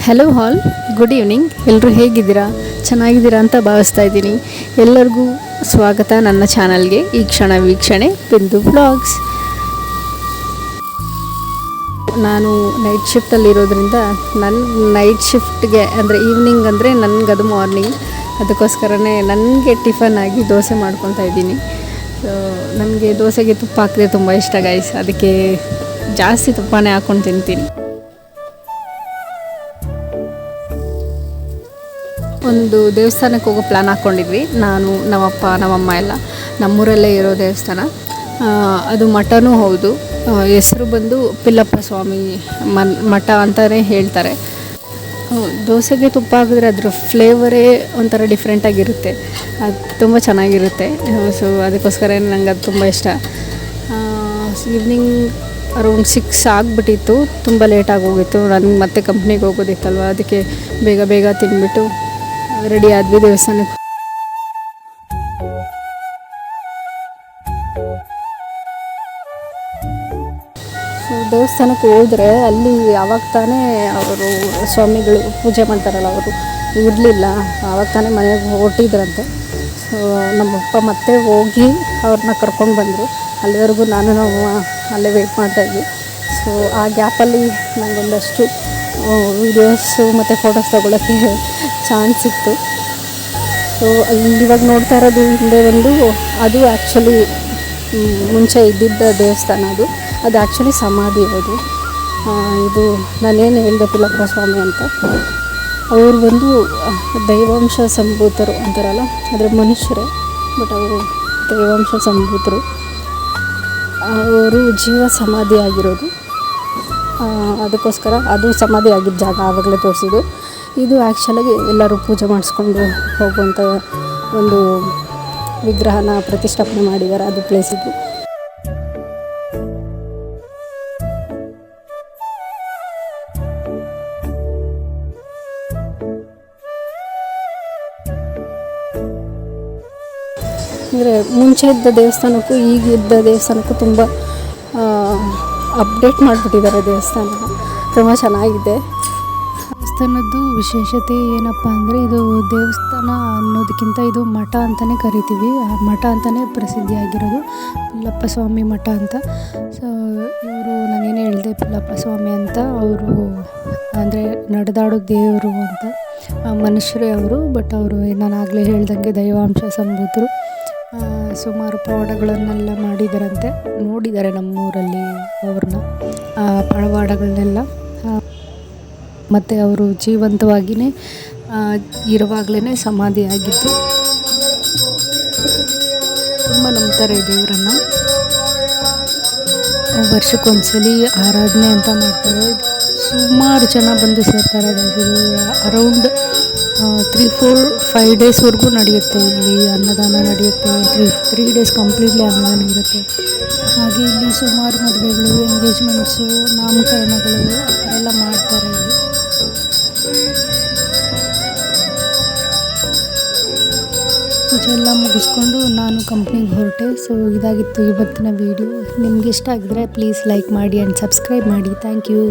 Hello ಹಾಲ್, good evening. ಎಲ್ಲರೂ ಹೇಗಿದ್ದೀರಾ? ಚೆನ್ನಾಗಿದ್ದೀರಾ ಅಂತ ಭಾವಿಸ್ತಾ ಇದ್ದೀನಿ. ಎಲ್ಲರಿಗೂ ಸ್ವಾಗತ ನನ್ನ ಚಾನಲ್ಗೆ. ಈ ಕ್ಷಣ ವೀಕ್ಷಣೆ ಬಿಂದು ಬ್ಲಾಗ್ಸ್. ನಾನು ನೈಟ್ ಶಿಫ್ಟಲ್ಲಿರೋದ್ರಿಂದ ನನ್ನ ನೈಟ್ ಶಿಫ್ಟ್ಗೆ ಅಂದರೆ ಈವ್ನಿಂಗ್ ಅಂದರೆ ನನಗದು ಮಾರ್ನಿಂಗ್. ಅದಕ್ಕೋಸ್ಕರನೇ ನನಗೆ ಟಿಫನ್ ಆಗಿ ದೋಸೆ ಮಾಡ್ಕೊತಾ ಇದ್ದೀನಿ. ನನಗೆ ದೋಸೆಗೆ ತುಪ್ಪ ಹಾಕಿದ್ರೆ ತುಂಬ ಇಷ್ಟ ಗೈಸ್. ಅದಕ್ಕೆ ಜಾಸ್ತಿ ತುಪ್ಪನೇ ಹಾಕ್ಕೊಂಡು ತಿಂತೀನಿ. ಒಂದು ದೇವಸ್ಥಾನಕ್ಕೆ ಹೋಗೋ ಪ್ಲ್ಯಾನ್ ಹಾಕ್ಕೊಂಡಿದ್ವಿ, ನಾನು ನಮ್ಮಪ್ಪ ನಮ್ಮಮ್ಮ ಎಲ್ಲ. ನಮ್ಮೂರಲ್ಲೇ ಇರೋ ದೇವಸ್ಥಾನ ಅದು. ಮಠನೂ ಹೌದು. ಹೆಸರು ಬಂದು ಪಿಲ್ಲಪ್ಪ ಸ್ವಾಮಿ ಮಠ ಅಂತಲೇ ಹೇಳ್ತಾರೆ. ದೋಸೆಗೆ ತುಪ್ಪ ಹಾಕಿದ್ರೆ ಅದ್ರ ಫ್ಲೇವರೇ ಒಂಥರ ಡಿಫ್ರೆಂಟಾಗಿರುತ್ತೆ. ಅದು ತುಂಬ ಚೆನ್ನಾಗಿರುತ್ತೆ. ಸೊ ಅದಕ್ಕೋಸ್ಕರ ನಂಗೆ ಅದು ತುಂಬ ಇಷ್ಟ. ಈವ್ನಿಂಗ್ ಅರೌಂಡ್ 6 ಆಗಿಬಿಟ್ಟಿತ್ತು. ತುಂಬ ಲೇಟಾಗಿ ಹೋಗಿತ್ತು. ನನಗೆ ಮತ್ತೆ ಕಂಪ್ನಿಗೆ ಹೋಗೋದಿತ್ತಲ್ವ, ಅದಕ್ಕೆ ಬೇಗ ಬೇಗ ತಿಂದ್ಬಿಟ್ಟು ರೆಡಿ ಆದ್ವಿ ದೇವಸ್ಥಾನಕ್ಕೆ. ದೇವಸ್ಥಾನಕ್ಕೆ ಹೋದರೆ ಅಲ್ಲಿ ಯಾವಾಗ ತಾನೇ ಅವರು ಸ್ವಾಮಿಗಳು ಪೂಜೆ ಮಾಡ್ತಾರಲ್ಲ, ಅವರು ಇರಲಿಲ್ಲ. ಆವಾಗ ತಾನೇ ಮನೆಗೆ ಹೊರಟಿದ್ರಂತೆ. ಸೊ ನಮ್ಮಪ್ಪ ಮತ್ತೆ ಹೋಗಿ ಅವ್ರನ್ನ ಕರ್ಕೊಂಡು ಬಂದರು. ಅಲ್ಲಿವರೆಗೂ ನಾವು ಅಲ್ಲೇ ವೆಯ್ಟ್ ಮಾಡ್ತಾಯಿದ್ವಿ. ಸೊ ಆ ಗ್ಯಾಪಲ್ಲಿ ನನಗೊಂದಷ್ಟು ವೀಡಿಯೋಸು ಮತ್ತು ಫೋಟೋಸ್ ತೊಗೊಳೋಕ್ಕೆ ಚಾನ್ಸ್ ಸಿಕ್ತು. ಸೊ ಇವಾಗ ನೋಡ್ತಾ ಇರೋದು ಹಿಂದೆ ಒಂದು, ಅದು ಆ್ಯಕ್ಚುಲಿ ಮುಂಚೆ ಇದ್ದಿದ್ದ ದೇವಸ್ಥಾನ. ಅದು ಆ್ಯಕ್ಚುಲಿ ಸಮಾಧಿ. ಇದು ನಾನೇನು ಹೇಳಿದೆ ಪಿಲ್ಲಪ್ಪ ಸ್ವಾಮಿ ಅಂತ. ಅವರು ಬಂದು ದೈವಾಂಶ ಸಂಭೂತರು ಅಂತಾರಲ್ಲ, ಆದರೆ ಮನುಷ್ಯರೇ, ಬಟ್ ಅವರು ದೈವಾಂಶ ಸಂಭೂತರು. ಅವರು ಜೀವ ಸಮಾಧಿ ಆಗಿರೋದು. ಅದಕ್ಕೋಸ್ಕರ ಅದು ಸಮಾಧಿ ಆಗಿದ್ದ ಜಾಗ ಆವಾಗಲೇ ತೋರಿಸಿದ್ದು. ಇದು ಆ್ಯಕ್ಚುಲಾಗಿ ಎಲ್ಲರೂ ಪೂಜೆ ಮಾಡಿಸ್ಕೊಂಡು ಹೋಗುವಂಥ ಒಂದು ವಿಗ್ರಹನ ಪ್ರತಿಷ್ಠಾಪನೆ ಮಾಡಿದ್ದಾರೆ. ಅದು ಪ್ಲೇಸಿದ್ದು. ಅಂದರೆ ಮುಂಚೆ ಇದ್ದ ದೇವಸ್ಥಾನಕ್ಕೂ ಈಗಿದ್ದ ದೇವಸ್ಥಾನಕ್ಕೂ ತುಂಬ ಅಪ್ಡೇಟ್ ಮಾಡಿಬಿಟ್ಟಿದ್ದಾರೆ ದೇವಸ್ಥಾನನ. ತುಂಬ ಚೆನ್ನಾಗಿದೆ. ದೇವಸ್ಥಾನದ್ದು ವಿಶೇಷತೆ ಏನಪ್ಪ ಅಂದರೆ, ಇದು ದೇವಸ್ಥಾನ ಅನ್ನೋದಕ್ಕಿಂತ ಇದು ಮಠ ಅಂತಲೇ ಕರಿತೀವಿ. ಆ ಮಠ ಅಂತಲೇ ಪ್ರಸಿದ್ಧಿಯಾಗಿರೋದು ಪಿಲ್ಲಪ್ಪ ಸ್ವಾಮಿ ಮಠ ಅಂತ. ಸೊ ಇವರು ನಾನೇನು ಹೇಳಿದೆ ಪಿಲ್ಲಪ್ಪ ಸ್ವಾಮಿ ಅಂತ, ಅವರು ಅಂದರೆ ನಡೆದಾಡೋ ದೇವರು ಅಂತ. ಮನುಷ್ಯರೇ ಅವರು, ಬಟ್ ಅವರು ನಾನು ಆಗಲೇ ಹೇಳ್ದಂಗೆ ದೈವಾಂಶ ಸಂಭೂತರು. ಸುಮಾರು ಪವಾಡಗಳನ್ನೆಲ್ಲ ಮಾಡಿದಾರಂತೆ. ನೋಡಿದ್ದಾರೆ ನಮ್ಮೂರಲ್ಲಿ ಅವ್ರನ್ನ, ಪವಾಡಗಳನ್ನೆಲ್ಲ. ಮತ್ತು ಅವರು ಜೀವಂತವಾಗಿಯೇ ಇರುವಾಗಲೇ ಸಮಾಧಿ ಆಗಿದ್ದು. ತುಂಬ ನಂಬ್ತಾರೆ ದೇವರನ್ನು. ವರ್ಷಕ್ಕೊಂದ್ಸಲಿ ಆರಾಧನೆ ಅಂತ ಮಾಡ್ತಾರೆ. ಸುಮಾರು ಜನ ಬಂದು ಸೇರ್ತಾರೆ. ಅರೌಂಡ್ 3-4-5 ಡೇಸ್ವರೆಗೂ ನಡೆಯುತ್ತೆ. ಇಲ್ಲಿ ಅನ್ನದಾನ ನಡೆಯುತ್ತೆ. 3 ಡೇಸ್ ಕಂಪ್ಲೀಟ್ಲಿ ಅನ್ನದಾನ ಇರುತ್ತೆ. ಹಾಗೆ ಇಲ್ಲಿ ಸುಮಾರು ಮದುವೆಗಳು, ಎಂಗೇಜ್ಮೆಂಟ್ಸು, ನಾಮಕರಣಗಳು ಎಲ್ಲ ಮಾಡ್ತಾರೆ ಇಲ್ಲಿ. ಇದೆಲ್ಲ ಮುಗಿಸ್ಕೊಂಡು ನಾನು ಕಂಪ್ನಿಗೆ ಹೊರಟೆ. ಸೊ ಇದಾಗಿತ್ತು ಇವತ್ತಿನ ವೀಡಿಯೋ. ನಿಮ್ಗೆ ಇಷ್ಟ ಆಗಿದ್ರೆ ಪ್ಲೀಸ್ ಲೈಕ್ ಮಾಡಿ ಆ್ಯಂಡ್ ಸಬ್ಸ್ಕ್ರೈಬ್ ಮಾಡಿ. Thank you.